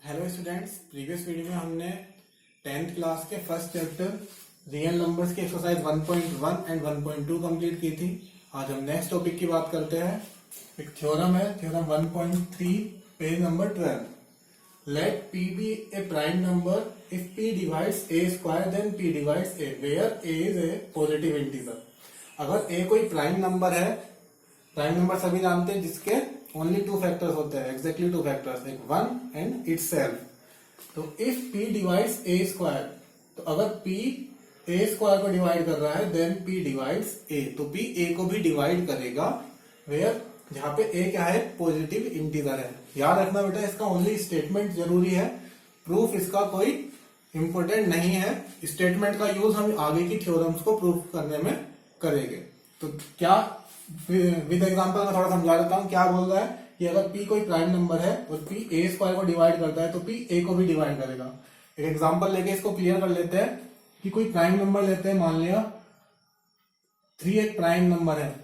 Hello students, previous video में हमने 10th class के फर्स्ट चैप्टर रियल नंबर्स की एक्सरसाइज 1.1 एंड 1.2 कंप्लीट की थी। आज हम नेक्स्ट टॉपिक की बात करते हैं। एक थ्योरम है, theorem 1.3, page number 12। Let p be a prime number if p divides a square then p divides a where a is a positive integer. अगर a कोई प्राइम नंबर है, प्राइम नंबर सभी जानते हैं जिसके ओनली टू फैक्टर्स होते हैं, exactly two factors, एक 1 एंड इटसेल्फ। तो if p divides a square, तो अगर p a स्क्वायर को डिवाइड कर रहा है देन p डिवाइड्स a, तो p a को भी डिवाइड करेगा वेयर, जहां पे a क्या है, पॉजिटिव इंटीजर है। याद रखना बेटा, इसका ओनली स्टेटमेंट जरूरी है, प्रूफ इसका कोई इंपॉर्टेंट नहीं है। स्टेटमेंट का यूज हम आगे की थ्योरम्स को प्रूफ करने में करेंगे। तो क्या विद एग्जांपल मैं थोड़ा समझा देता हूँ। क्या बोल रहा है कि अगर p कोई प्राइम नंबर है और p a स्क्वायर को डिवाइड करता है तो p a को भी डिवाइड करेगा। एक एग्जांपल लेके इसको क्लियर कर लेते हैं कि कोई प्राइम नंबर लेते हैं, मान लिया 3 एक प्राइम नंबर है,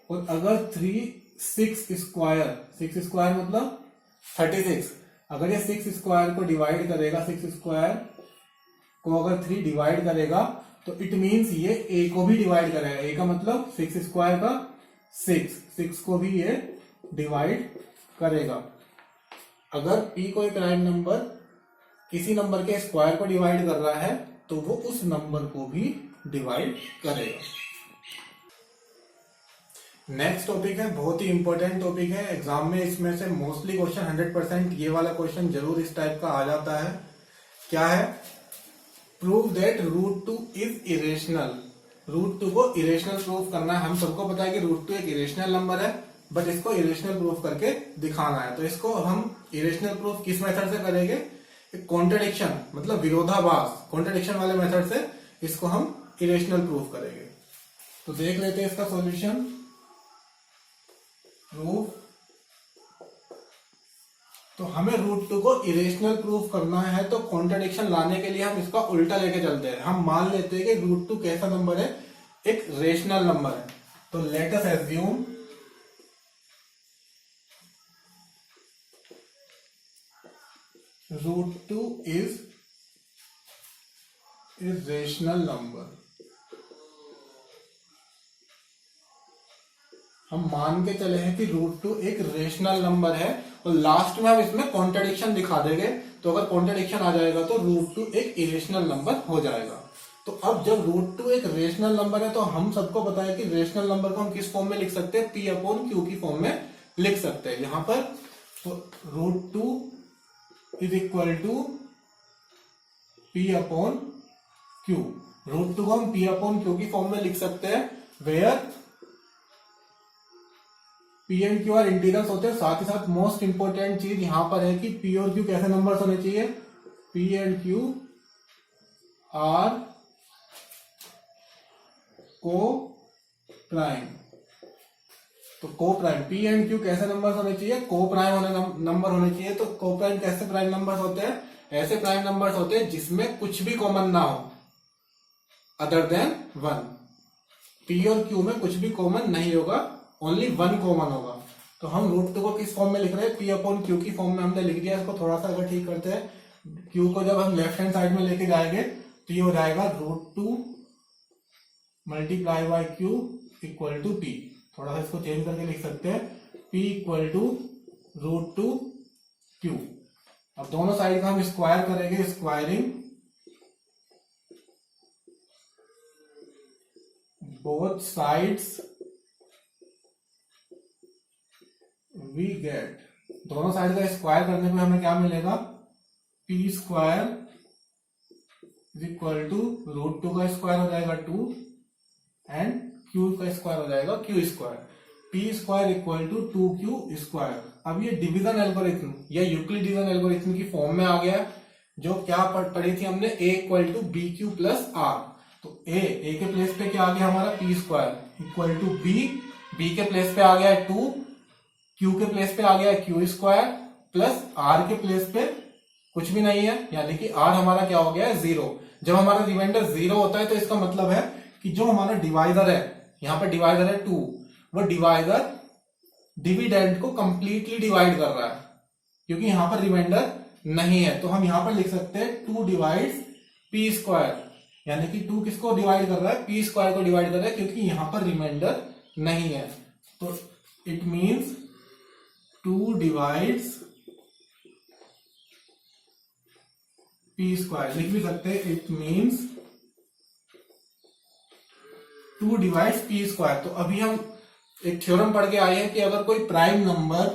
और अगर 6 स्क्वायर मतलब 36, अगर ये 6 स्क्वायर को डिवाइड करेगा, 6 स्क्वायर को अगर 3 डिवाइड करेगा तो इट मींस ये a को भी डिवाइड करेगा। a का मतलब 6 स्क्वायर का 6 को भी ये डिवाइड करेगा। अगर p कोई प्राइम नंबर किसी नंबर के स्क्वायर को डिवाइड कर रहा है तो वो उस नंबर को भी डिवाइड करेगा। नेक्स्ट टॉपिक है, बहुत ही इंपॉर्टेंट टॉपिक है, एग्जाम में इसमें से मोस्टली क्वेश्चन 100% ये वाला क्वेश्चन जरूर इस टाइप का आ जाता है। क्या है? Prove that √2 is irrational. √2 को इरेशनल प्रूफ करना है। हम सबको पता है कि √2 एक इरेशनल नंबर है, बट इसको इरेशनल प्रूफ करके दिखाना है। तो इसको हम इरेशनल प्रूफ किस मेथड से करेंगे? कॉन्ट्रडिक्शन मतलब विरोधाभास, कॉन्ट्रडिक्शन वाले मेथड से इसको हम इरेशनल प्रूफ करेंगे। तो देख लेते हैं इसका सॉल्यूशन। प्रूफ, तो हमें √2 को इरेशनल प्रूफ करना है, तो कॉन्ट्रडिक्शन लाने के लिए हम इसका उल्टा लेके चलते हैं। हम मान लेते हैं कि √2 कैसा नंबर है, एक रेशनल नंबर है। तो let us assume √2 is a rational number. हम मान के चले हैं कि √2 एक रेशनल नंबर है, और लास्ट में हम इसमें कॉन्ट्रडिक्शन दिखा देंगे। तो अगर कॉन्ट्रडिक्शन आ जाएगा तो √2 एक इरेशनल नंबर हो जाएगा। तो अब जब √2 एक रेशनल नंबर है तो हम सबको पता है कि रेशनल नंबर को हम किस फॉर्म में लिख सकते हैं, p/q की फॉर्म में लिख सकते हैं। यहां पर तो √2 इज इक्वल टू p/q। √2 को हम p/q की फॉर्म में लिख सकते हैं, where p and q are integers होते हैं। साथ ही साथ मोस्ट इंपोर्टेंट चीज यहां पर है कि p और q कैसे नंबर्स होने चाहिए, p एंड q आर को प्राइम। तो को प्राइम, p एंड q कैसे नंबर्स होने चाहिए, को प्राइम नंबर होने चाहिए। तो को प्राइम कैसे प्राइम नंबर्स होते हैं? ऐसे प्राइम नंबर्स होते हैं जिसमें कुछ भी कॉमन ना हो अदर देन 1। p और q में कुछ भी कॉमन नहीं होगा, ओनली 1 कॉमन होगा। तो हम √2 को किस फॉर्म में लिख रहे हैं, p/q की फॉर्म में हमने लिख दिया। इसको थोड़ा सा अगर ठीक करते हैं, q को जब हम लेफ्ट हैंड साइड में लेके जाएंगे तो ये हो जाएगा √2 multiply by q equal to p। थोड़ा सा इसको चेंज करके लिख सकते हैं, p इक्वल टू √2q। अब दोनों साइड का हम स्क्वायर करेंगे, squaring both sides we get. दोनों साइड का स्क्वायर करने पे हमें क्या मिलेगा, p square is equal to √2 का स्क्वायर हो जाएगा 2 एंड q का स्क्वायर हो जाएगा q square. p square equal to 2q square. अब ये डिवीजन एल्गोरिथम या यूक्लिडियन एल्गोरिथम की फॉर्म में आ गया, जो क्या पढ़ी थी हमने, a equal to bq plus r। तो a के प्लेस पे क्या आ गया हमारा, p square equal to b के प्लेस पे आ गया है 2, q के प्लेस पे आ गया है q स्क्वायर, प्लस r के प्लेस पे कुछ भी नहीं है, यानी कि r हमारा क्या हो गया है, 0। जब हमारा रिमाइंडर 0 होता है तो इसका मतलब है कि जो हमारा डिवाइजर है, यहाँ पे डिवाइजर है 2, वो डिवाइजर डिविडेंड को कंप्लीटली डिवाइड कर रहा है, क्योंकि यहां पर रिमाइंडर नहीं है, तो हम यहां पर लिख सकते हैं 2 डिवाइड्स पी स्क्वायर, यानी कि 2 किसको डिवाइड कर रहा है, पी स्क्वायर को डिवाइड कर रहा है, क्योंकि यहां पर रिमाइंडर नहीं है। तो it means 2 divides P square, लिख भी सकते हैं it means 2 divides P square. तो अभी हम एक थ्योरम पढ़ के आए हैं कि अगर कोई प्राइम नंबर,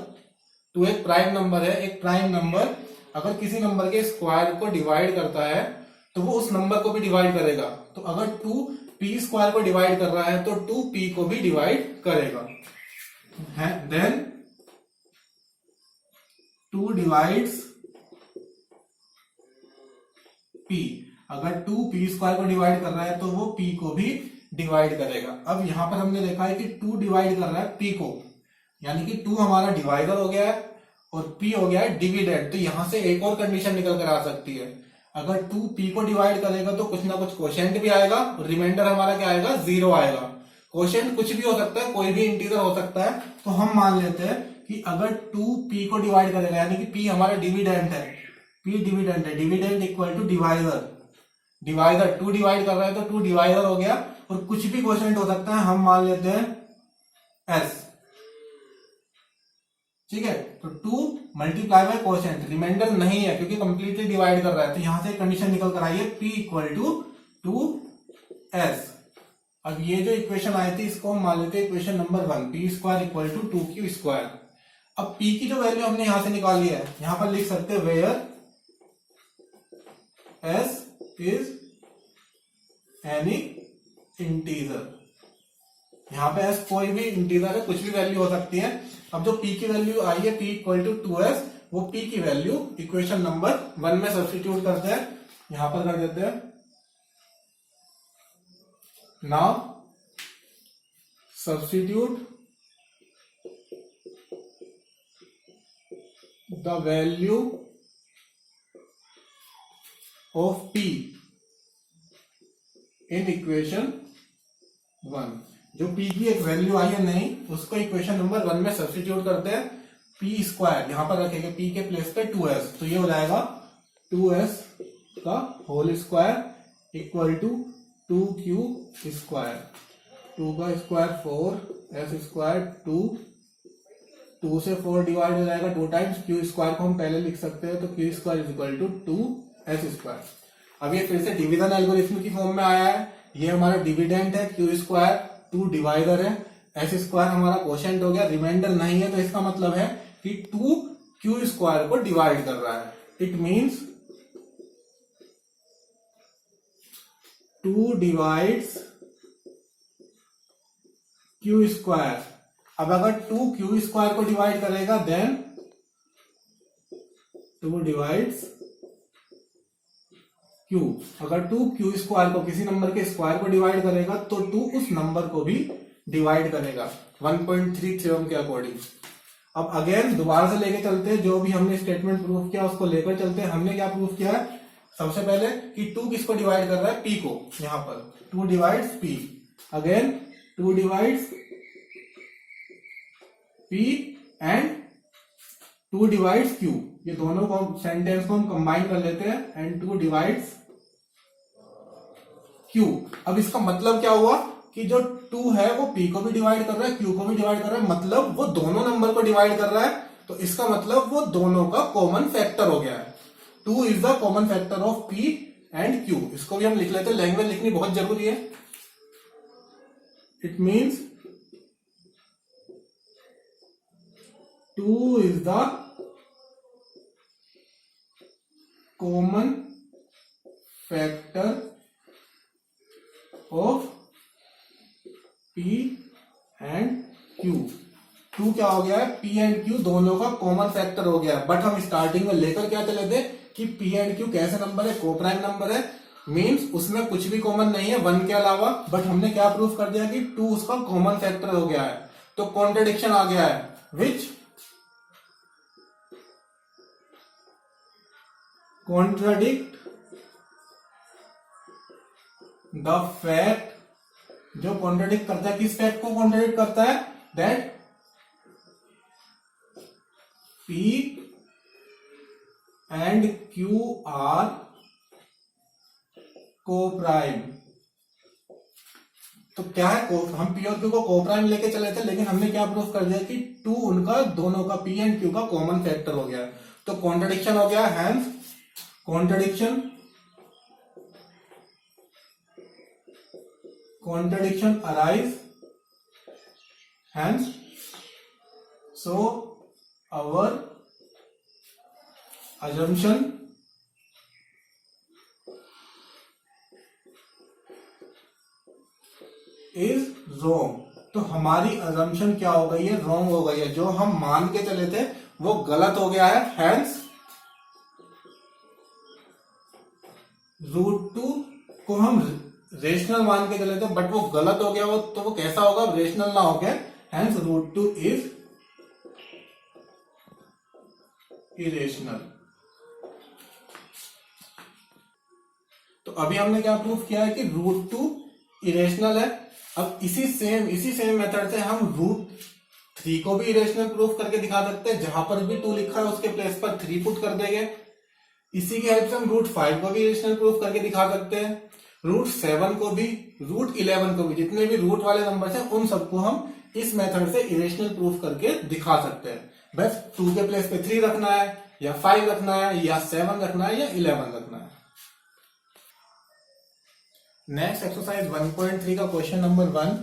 टू एक प्राइम नंबर है, एक प्राइम नंबर अगर किसी नंबर के स्क्वायर को डिवाइड करता है तो वो उस नंबर को भी डिवाइड करेगा। तो अगर 2 पी स्क्वायर को डिवाइड कर रहा है तो 2 पी को भी डिवाइड करेगा। देन 2 डिवाइड्स पी, अगर 2 पी स्क्वायर को डिवाइड कर रहा है तो वो पी को भी डिवाइड करेगा। अब यहां पर हमने देखा है कि 2 डिवाइड कर रहा है पी को, यानी कि 2 हमारा डिवाइडर हो गया है और p हो गया है डिविडेंड। तो यहां से एक और कंडीशन निकल कर आ सकती है, अगर 2 p को डिवाइड करेगा तो कुछ ना कुछ कोशेंट भी आएगा, रिमाइंडर हमारा क्या आएगा, 0 आएगा। कोशेंट कुछ भी हो सकता है, कोई भी इंटीजर हो सकता है। तो हम मान लेते हैं कि अगर 2 p को डिवाइड करेगा, यानी कि p हमारा डिविडेंड है, p डिविडेंड है, dividend equal to divider, divider 2 divide कर रहा है तो 2 डिवाइडर हो गया, और कुछ भी कोशेंट हो सकता है, हम मान लेते हैं s, ठीक है। तो 2 मल्टीप्लाई बाय कोशेंट, रिमाइंडर नहीं है क्योंकि कंप्लीटली डिवाइड कर रहा है, तो यहां से कंडीशन निकल कर आई है p इक्वल टू 2s। अब ये जो इक्वेशन आई थी इसको हम मान लेते हैं equation number 1, p square equal to 2q square. अब p की जो वैल्यू हमने यहां से निकाली है, यहां पर लिख सकते हैं where s is any integer. यहां पे s कोई भी इंटीजर है, कुछ भी वैल्यू हो सकती है। अब जो p की वैल्यू आई है p इक्वल टू 2s, वो p की वैल्यू इक्वेशन नंबर 1 में सब्स्टिट्यूट करते हैं, यहां पर कर देते हैं। Now substitute the value of p in equation 1। जो p की एक वैल्यू आई है नहीं, उसको इक्वेशन नंबर 1 में सब्स्टिट्यूट करते हैं। p स्क्वायर यहां पर रखेंगे, p के प्लेस पे 2s, तो ये हो जाएगा 2s का whole square equal to 2q square, 2 का स्क्वायर 4, s स्क्वायर 2, 2 से 4 डिवाइड हो जाएगा 2 टाइम्स, q स्क्वायर को हम पहले लिख सकते हैं, तो q square is equal to 2s square. अब ये फिर से डिवीजन एल्गोरिथम की फॉर्म में आया है। ये हमारा डिविडेंड है, q स्क्वायर, 2 डिवाइडर है, s स्क्वायर हमारा कोशेंट हो गया, रिमाइंडर नहीं है, तो इसका मतलब है कि 2 q स्क्वायर को डिवाइड कर रहा है। It means 2 divides q square. अब अगर 2 q स्क्वायर को डिवाइड करेगा देन 2 डिवाइड्स q। अगर 2 q स्क्वायर को किसी नंबर के स्क्वायर को डिवाइड करेगा तो 2 उस नंबर को भी डिवाइड करेगा 1.3 थ्योरम के अकॉर्डिंग। अब अगेन दोबारा से लेके चलते हैं, जो भी हमने स्टेटमेंट प्रूफ किया उसको लेकर चलते हैं। हमने क्या प्रूफ किया है, सबसे पहले कि 2 किसको डिवाइड कर रहा है, p को, यहां पर 2 divides p, again 2 divides p and 2 divides q। ये दोनों को सेंटेंस को हम कंबाइन कर लेते हैं, एंड 2 डिवाइड्स q। अब इसका मतलब क्या हुआ कि जो 2 है वो p को भी डिवाइड कर रहा है, q को भी डिवाइड कर रहा है, मतलब वो दोनों नंबर को डिवाइड कर रहा है। तो इसका मतलब वो दोनों का कॉमन फैक्टर हो गया है। 2 is the common factor of p and q। इसको भी हम लिख लेते हैं, लैंग्वेज लिखनी बहुत जरूरी है। It means 2 is the common factor of p and q। 2 क्या हो गया है, p एंड q दोनों का कॉमन फैक्टर हो गया है। बट हम स्टार्टिंग में लेकर क्या चले थे कि p एंड q कैसे नंबर है, कोप्राइम नंबर है, मींस उसमें कुछ भी कॉमन नहीं है 1 के अलावा। बट हमने क्या प्रूफ कर दिया कि 2 उसका कॉमन फैक्टर हो गया है, तो कॉन्ट्रडिक्शन आ गया है, विच कॉन्ट्राडिक्ट द फैक्ट। जो कॉन्ट्राडिक्ट करता है, किस फैक्ट को कॉन्ट्राडिक्ट करता है, that p and Q R को प्राइम। तो क्या है, हम पी और क्यू को को प्राइम लेके चले थे, लेकिन हमने क्या प्रूफ कर दिया कि टू उनका दोनों का पी एंड क्यू का कॉमन फैक्टर हो गया। तो कॉन्ट्रडिक्शन हो गया, hence contradiction arise, hence so our assumption is wrong. तो हमारी assumption क्या हो गई है, रॉन्ग हो गई है। जो हम मान के चले थे वो गलत हो गया है, हैंस √2 को हम रेशनल मान के चले थे बट वो गलत हो गया। वो तो वो कैसा होगा, रेशनल ना हो गया, हैंस √2 इज इरेशनल। तो अभी हमने क्या प्रूफ किया है कि √2 इरेशनल है। अब इसी सेम मेथड से हम √3 को भी इरेशनल प्रूफ करके दिखा सकते हैं। जहां पर भी 2 लिखा है उसके प्लेस पर 3 पुट कर देंगे। इसी की हेल्प से हम √5 को भी इरेशनल प्रूफ करके दिखा सकते हैं। √7 को भी, √11 को भी, जितने भी रूट वाले नंबर हैं उन सबको हम इस मेथड से इरेशनल प्रूफ करके दिखा सकते हैं। बस 2 के प्लेस पे 3 रखना है, या 5 रखना है, या 7 रखना है, या 11 रखना है। नेक्स्ट एक्सरसाइज 1.3 का question number 1,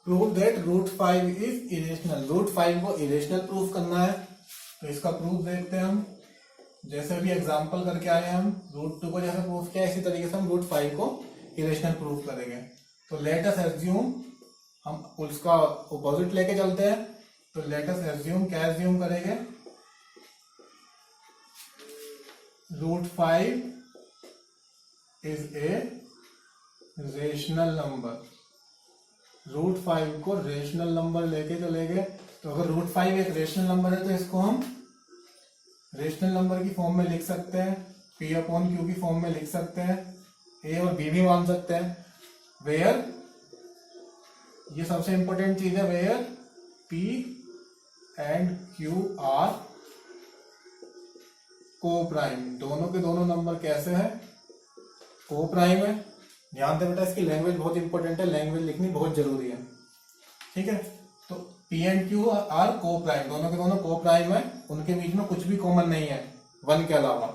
prove that √5 is irrational. √5 को इरेशनल प्रूफ करना है। तो इसका प्रूफ देखते हैं हम। जैसे भी एग्जांपल करके आए हम, √2 को जैसे प्रूफ किया इसी तरीके से हम √5 को इरेशनल प्रूफ करेंगे। तो लेट अस एज्यूम, हम उसका ऑपोजिट लेके चलते हैं। तो लेट अस एज्यूम, क्या एज्यूम करेंगे, √5 इज ए रेशनल नंबर। √5 को रेशनल नंबर लेके चलेंगे। तो अगर √5 एक रेशनल नंबर है तो इसको हम रेशनल नंबर की फॉर्म में लिख सकते हैं, P/Q की फॉर्म में लिख सकते हैं, A और B भी मान सकते हैं। वेयर, ये सबसे इंपॉर्टेंट चीज है, where P and Q are coprime. दोनों के दोनों नंबर कैसे हैं, को प्राइम है। ध्यान दे बेटा, इसकी लैंग्वेज बहुत इंपॉर्टेंट है, लैंग्वेज लिखनी बहुत जरूरी है, ठीक है। तो P and Q are coprime, दोनों के दोनों को प्राइम है, उनके बीच में कुछ भी कॉमन नहीं है 1 के अलावा।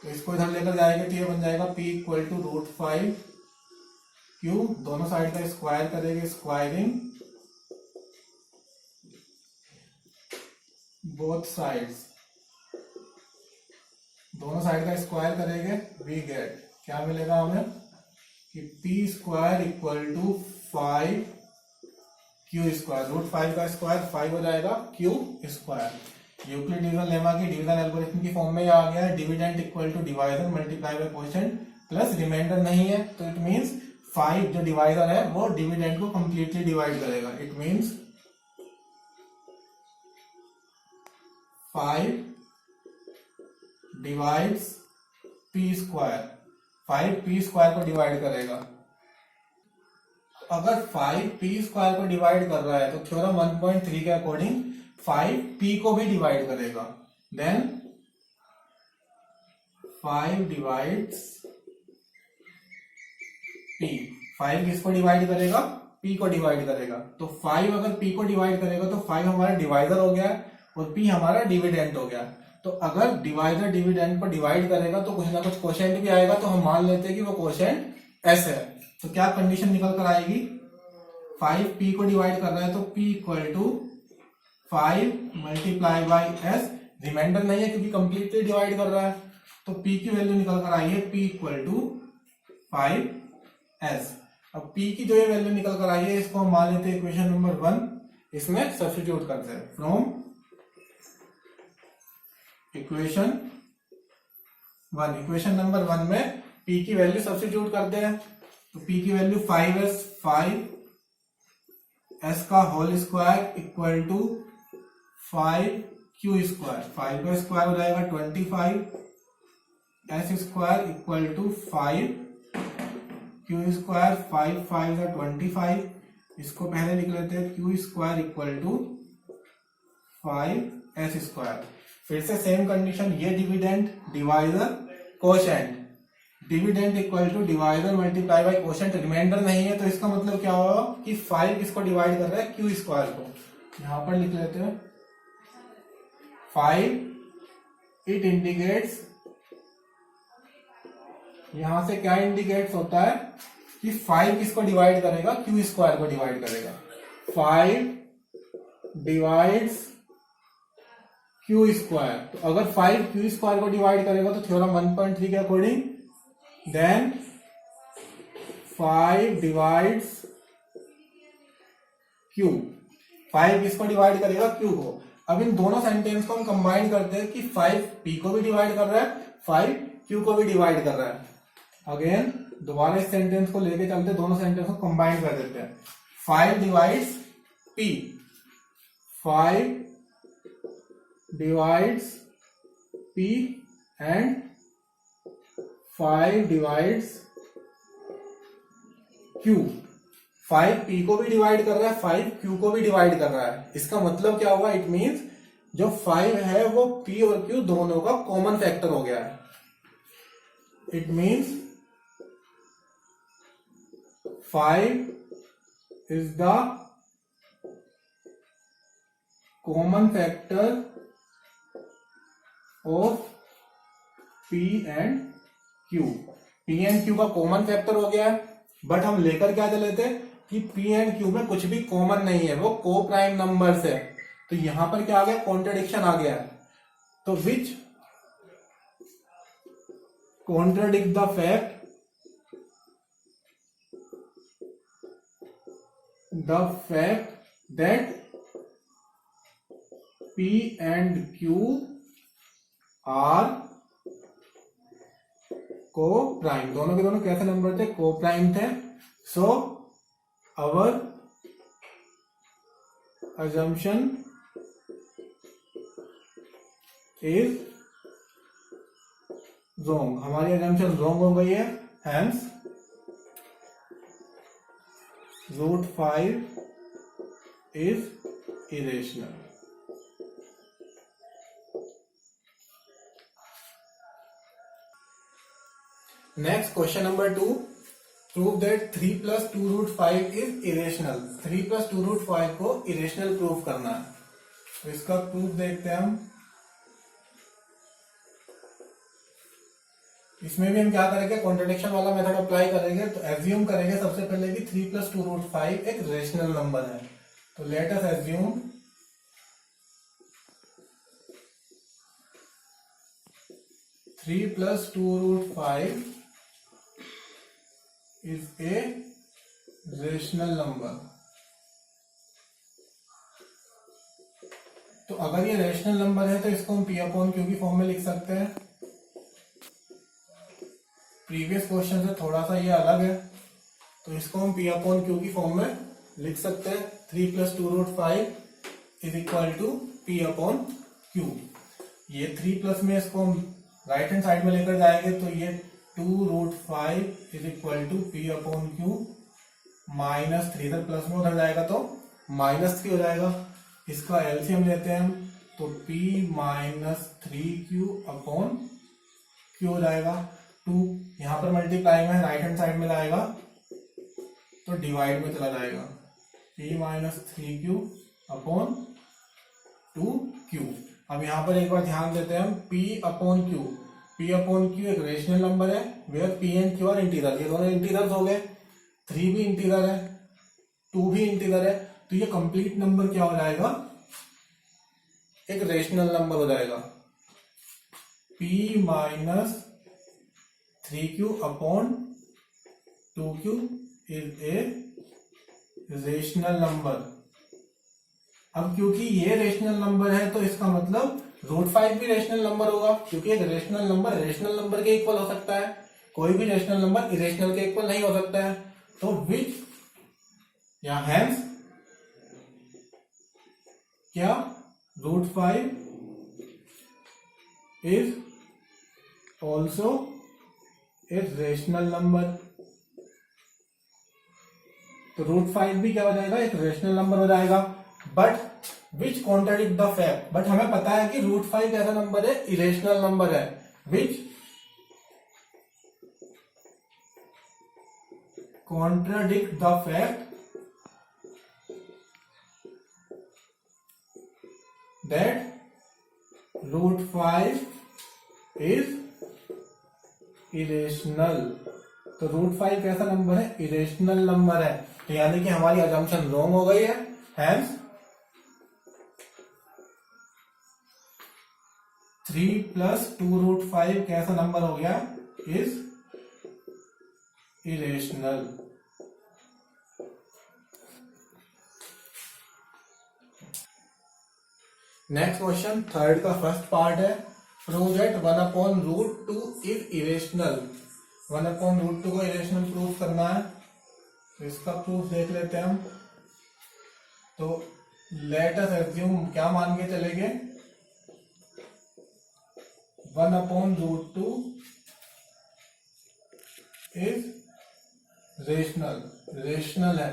तो इसको इधर लेकर जाएंगे तो ये बन जाएगा P = √5 Q, दोनों साइड का स्क्वायर करेंगे, स्क्वायरिंग बोथ साइड्स, दोनों साइड का स्क्वायर करेंगे, वी गेट, क्या मिलेगा हमें कि P² = 5 Q²। √5 का स्क्वायर 5 हो जाएगा, Q²। यूक्लिड डिवीजन लेमा की डिवीजन एल्गोरिथम की फॉर्म में ये आ गया है, dividend equal to divisor multiply by quotient plus remainder नहीं है। तो इट मींस 5 जो डिवाइजर है वो डिविडेंड को कंप्लीटली डिवाइड करेगा। It means 5 divides P², 5 P² को डिवाइड करेगा। अगर 5 P² को डिवाइड कर रहा है तो थ्योरम 1.3 के अकॉर्डिंग 5 P को भी डिवाइड करेगा। देन 5 डिवाइड्स P, 5 किसको डिवाइड करेगा, P को डिवाइड करेगा। तो 5 अगर P को डिवाइड करेगा तो 5 हमारा डिवाइजर हो गया और P हमारा डिविडेंड हो गया। तो अगर डिवाइजर डिविडेंड को डिवाइड करेगा तो कुछ ना कुछ क्वोशिएंट भी आएगा। तो हम मान लेते हैं कि वो क्वोशिएंट S है। तो क्या कंडीशन निकल कर आएगी, 5 P को डिवाइड कर रहा है तो P = 5 multiply by S, remainder नहीं है क्योंकि कंप्लीटली डिवाइड कर रहा है। तो P की वैल्यू निकल कर आई है P = 5S। अब P की जो ये वैल्यू निकल कर आई है इसको हम मान लेते हैं इक्वेशन नंबर 1, इसमें सब्स्टिट्यूट करते हैं। फ्रॉम इक्वेशन नंबर 1 में P की वैल्यू सब्स्टिट्यूट करते हैं। तो P की वैल्यू 5S, 5S का whole square equal to 5Q², 5 का स्क्वायर हो जाएगा 25, S² इक्वल टू 5Q², 5 5 25। इसको पहले लिख लेते हैं, Q² इक्वल टू 5S²। फिर से सेम कंडीशन, ये dividend divisor quotient, dividend equal to divisor multiply by quotient, remainder नहीं है तो इसका मतलब क्या होगा कि 5 किसको डिवाइड कर रहा है, क्यू स्क्वायर को। यहां पर लिख लेते हैं 5, इट इंडिकेट्स, यहां से क्या इंडिकेट्स होता है कि 5 किसको डिवाइड करेगा, क्यू स्क्वायर को डिवाइड करेगा। 5 डिवाइड्स क्यू स्क्वायर, तो अगर 5 क्यू स्क्वायर को डिवाइड करेगा तो थ्योरम 1.3 के अकॉर्डिंग देन 5 डिवाइड्स क्यू, 5 किसको डिवाइड करेगा, क्यू को। अब इन दोनों सेंटेंस को हम कंबाइन करते हैं कि 5 पी को भी डिवाइड कर रहा है, 5 क्यू को भी डिवाइड कर रहा है। अगेन दोबारा इस सेंटेंस को लेके चलते, दोनों सेंटेंस को कंबाइन कर देते हैं। 5 divides P, 5 divides P and 5 divides Q. 5 P को भी डिवाइड कर रहा है, 5 क्यू को भी डिवाइड कर रहा है। इसका मतलब क्या हुआ, इट मींस जो 5 है वो पी और क्यू दोनों का कॉमन फैक्टर हो गया है। It means 5 is the common factor of P and Q. P and q का कॉमन फैक्टर हो गया है, बट हम लेकर क्या चले थे कि पी एंड क्यू में कुछ भी कॉमन नहीं है, वो को प्राइम नंबर्स है। तो यहां पर क्या आ गया, कॉन्ट्रडिक्शन आ गया है। तो which contradict the fact that P and Q are coprime. दोनों के दोनों कैसे नंबर थे, को प्राइम थे। So our assumption is wrong, हमारी assumption wrong हो गई है। hence √5 is irrational। Next question number 2, prove that 3 + 2√5 is irrational. 3 + 2√5 को इरेशनल प्रूव करना है। तो इसका प्रूफ देखते हैं हम। इसमें भी हम क्या करेंगे, कॉन्ट्रडिक्शन वाला मेथड अप्लाई करेंगे। तो एज्यूम करेंगे सबसे पहले कि 3 + 2√5 एक रेशनल नंबर है। तो let us assume 3 + 2√5 is a rational number। तो अगर ये रेशनल नंबर है तो इसको हम P/Q की फॉर्म में लिख सकते हैं। प्रीवियस क्वेश्चन से थोड़ा सा ये अलग है, तो इसको हम P/Q की फॉर्म में लिख सकते हैं। 3 + 2√5 = P/Q। ये 3 प्लस में इसको हम राइट हैंड साइड में लेकर जाएंगे तो ये 2√5 = P/Q -3 इधर प्लस में उधर जाएगा तो -3 हो जाएगा। इसका एलसीएम लेते हैं हम तो P - 3Q/Q हो जाएगा। 2 यहां पर मल्टीप्लाई में राइट हैंड साइड में लाएगा तो डिवाइड में चला जाएगा। P - 3Q/2Q। अब यहां पर एक बार ध्यान देते हैं हम P/Q। P/Q एक रेशनल नंबर है where P and Q are integer. ये दोनों इंटीजर्स हो गए, 3 भी इंटीजर है, 2 भी इंटीजर है। तो ये कंप्लीट नंबर क्या हो जाएगा, एक रेशनल नंबर हो जाएगा। P - 3Q/2Q is a rational number. अब क्योंकि ये रेशनल नंबर है तो इसका मतलब √5 भी रेशनल नंबर होगा, क्योंकि एक रेशनल नंबर के इक्वल हो सकता है। कोई भी रेशनल नंबर इरेशनल के इक्वल नहीं हो सकता है। तो विच या हेंस क्या √5 is also a rational number. तो √5 भी क्या हो जाएगा, एक रेशनल नंबर हो जाएगा। But which contradict the fact, but हमें पता है कि √5 कैसा नंबर है, इरेशनल नंबर है, which contradict the fact that √5 is irrational. तो √5 कैसा नंबर है, इरेशनल नंबर है। तो यानी कि हमारी अजम्पशन रॉन्ग हो गई है, हैंस 3 + 2√5 कैसा नंबर हो गया, is irrational. Next question, third का फर्स्ट पार्ट है, प्रूव दैट 1/√2 इज इरेशनल। 1/√2 को इरेशनल प्रूव करना है, तो इसका प्रूफ देख लेते हैं हम। तो लेट अस एज्यूम, क्या मान के चलेंगे, 1/√2 इज रेशनल है।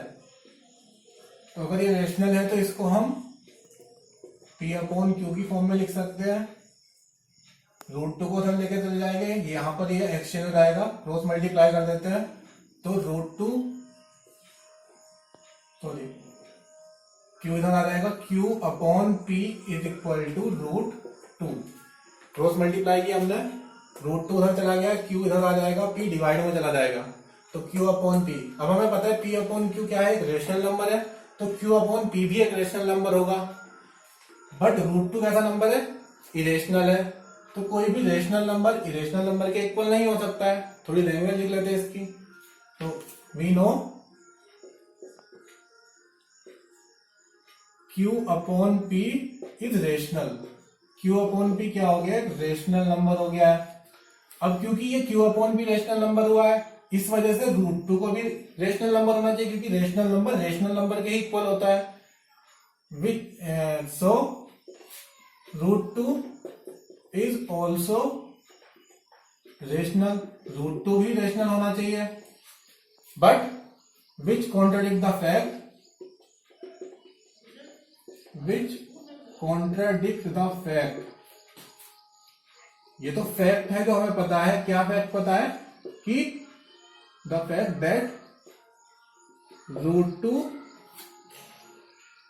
तो अगर ये रेशनल है तो इसको हम P/Q की फॉर्म में लिख सकते हैं। √2 को उधर लेके चले जाएंगे, यहां पर ये एक्सचेंज आएगा, क्रॉस मल्टीप्लाई कर देते हैं, तो Q इधर आ जाएगा, Q/P is equal to √2। Cross multiply किया हमने, √2 उधर चला गया, Q इधर आ जाएगा, P डिवाइड में चला जाएगा, तो Q/P। अब हमें पता है P/Q क्या है, एक रेशनल नंबर है, तो Q/P भी एक रेशनल नंबर होगा। बट √2 कैसा नंबर है, इरेशनल है। तो कोई भी रेशनल नंबर इरेशनल नंबर के इक्वल नहीं हो सकता है। थोड़ी लैंग्वेज लिख लेते हैं इसकी। तो we know Q/P is rational. Q/P क्या हो गया, रेशनल नंबर हो गया है। अब क्योंकि ये Q/P रेशनल नंबर हुआ है, इस वजह से √2 को भी रेशनल नंबर होना चाहिए, क्योंकि रेशनल नंबर के ही इक्वल होता है। सो √2 इज ऑल्सो रेशनल, √2 भी रेशनल होना चाहिए। But which contradict the fact, ये तो फैक्ट है जो हमें पता है। क्या फैक्ट पता है, कि the fact that √2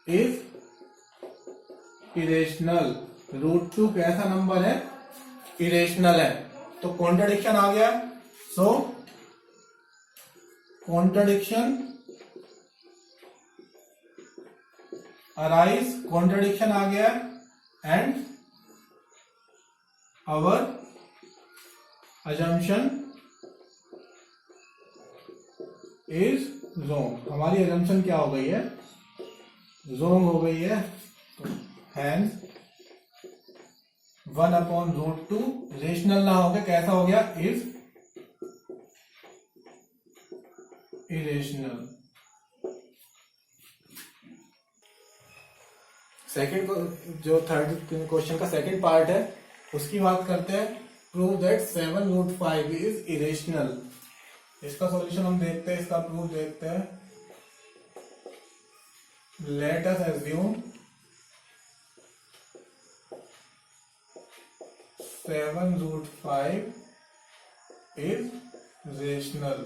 is irrational. √2 कैसा नंबर है, इरेशनल है। तो कॉन्ट्राडिक्शन आ गया। सो कॉन्ट्राडिक्शन अराइज, कॉन्ट्राडिक्शन आ गया, and our assumption is wrong. हमारी अजम्पशन क्या हो गई है, रॉन्ग हो गई है। हैंस 1/√2 रेशनल ना हो गया, कैसा हो गया, इज इरेशनल। सेकेंड, जो थर्ड क्वेश्चन का सेकेंड पार्ट है, उसकी बात करते हैं। Prove that 7√5 is irrational. इसका सॉल्यूशन हम देखते हैं, इसका प्रूफ देखते हैं। Let us assume 7√5 is rational.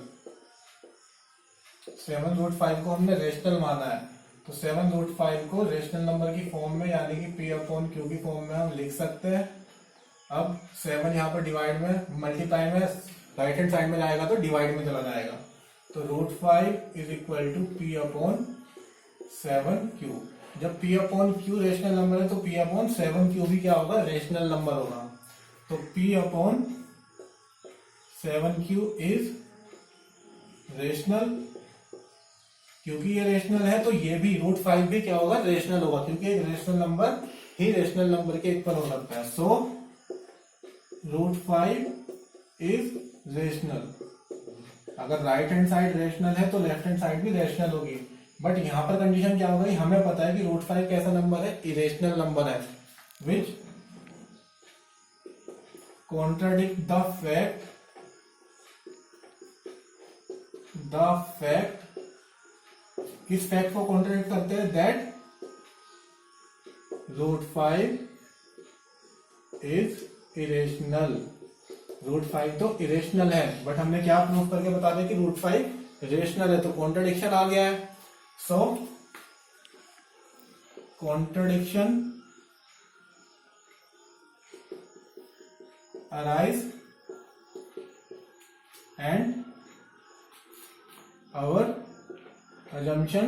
7√5 को हमने रेशनल माना है, तो 7√5 को रेशनल नंबर की फॉर्म में, यानी कि P/Q की फॉर्म में हम लिख सकते हैं। अब 7 यहाँ पर डिवाइड में, मल्टीप्लाई में राइट हैंड साइड में जाएगा तो डिवाइड में चला जाएगा, तो √5 इज इक्वल टू P/7Q। जब P/Q रेशनल नंबर है तो P/7Q भी क्या होगा, रेशनल नंबर होगा। तो P/7Q इज रेशनल। क्योंकि ये रेशनल है तो ये भी √5 भी क्या होगा, रेशनल होगा, क्योंकि एक रेशनल नंबर ही रेशनल नंबर के इक्वल हो सकता है। सो √5 इज रेशनल। अगर राइट हैंड साइड रेशनल है तो लेफ्ट हैंड साइड भी रेशनल होगी। बट यहां पर कंडीशन क्या हो गई, हमें पता है कि √5 कैसा नंबर है, इरेशनल नंबर है, विच कॉन्ट्राडिक्ट द फैक्ट, किस फैक्ट को कॉन्ट्राडिक्ट करते हैं, दैट √5 इज इरेशनल। √5 तो इरेशनल है, बट हमने क्या प्रूव करके बता दिया कि √5 इरेशनल है, तो कॉन्ट्रडिक्शन आ गया है। So contradiction arise and our assumption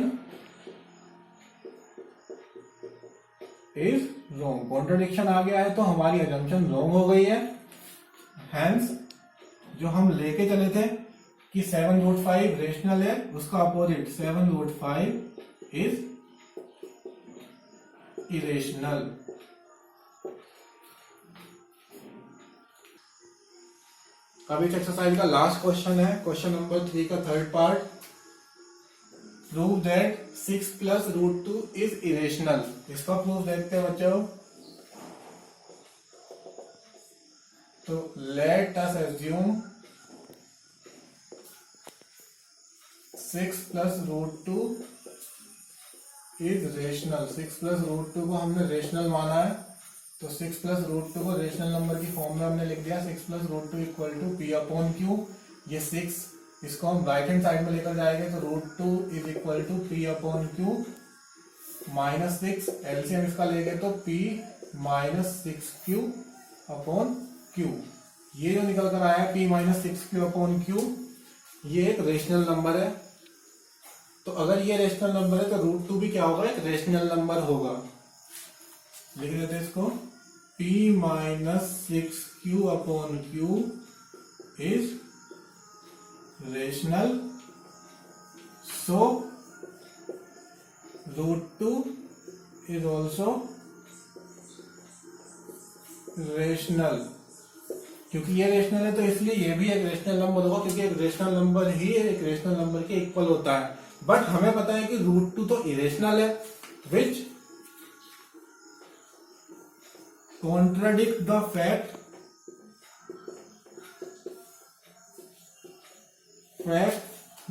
is wrong। Contradiction आ गया है तो हमारी assumption wrong हो गई है। Hence जो हम लेके चले थे कि 7√5 रेशनल है, उसका अपोजिट 7√5 इज इरेशनल। अब इस एक्सरसाइज का लास्ट क्वेश्चन है, क्वेश्चन नंबर 3 का third part. Prove that 6 + √2 is irrational. इसका प्रूफ देखते हैं बच्चों। तो let us assume 6 + √2 is rational. 6 + √2 को हमने रेशनल माना है, तो 6 + √2 को रेशनल नंबर की फॉर्म में हमने लिख दिया 6 + √2 = P/Q। ये 6 इसको हम राइट हैंड साइड में लेकर जाएंगे, तो √2 = P/Q -6। एलसीएम इसका लेंगे तो P - 6Q/Q। ये जो निकल कर आया P - 6Q/Q, ये एक रेशनल नंबर है। तो अगर ये रेशनल नंबर है तो √2 भी क्या होगा, एक रेशनल नंबर होगा। लिख देते हैं इसको, P - 6Q/Q is rational, so √2 is also rational. क्योंकि ये रेशनल है तो इसलिए ये भी एक रेशनल नंबर होगा, क्योंकि एक रेशनल नंबर ही एक रेशनल नंबर के इक्वल होता है। बट हमें पता है कि √2 तो इरेशनल है, which contradict the fact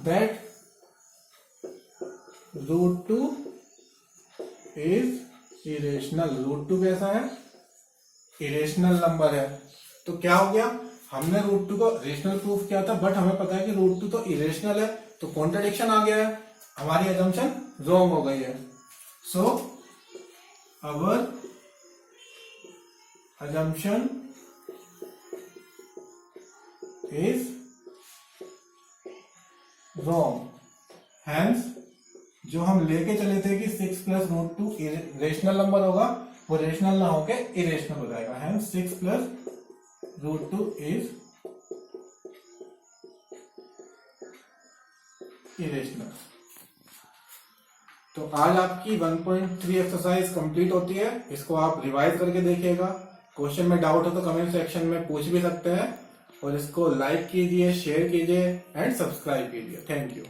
that √2 is irrational. √2 कैसा है, इरेशनल नंबर है। तो क्या हो गया, हमने √2 को रेशनल प्रूफ किया था, बट हमें पता है कि √2 तो इरेशनल है, तो कॉन्ट्रडिक्शन आ गया है, हमारी अजम्पशन रॉन्ग हो गई है। सो अवर अजम्पशन इज रॉन्ग। हैंस जो हम लेके चले थे कि 6 + √2 रेशनल नंबर होगा, वो रेशनल ना होके इरेशनल हो जाएगा। Hence 6 + √2 is irrational. तो आज आपकी 1.3 एक्सरसाइज कंप्लीट होती है। इसको आप रिवाइज करके देखिएगा। क्वेश्चन में डाउट हो तो कमेंट सेक्शन में पूछ भी सकते हैं, और इसको लाइक कीजिए, शेयर कीजिए एंड सब्सक्राइब कीजिए। Thank you.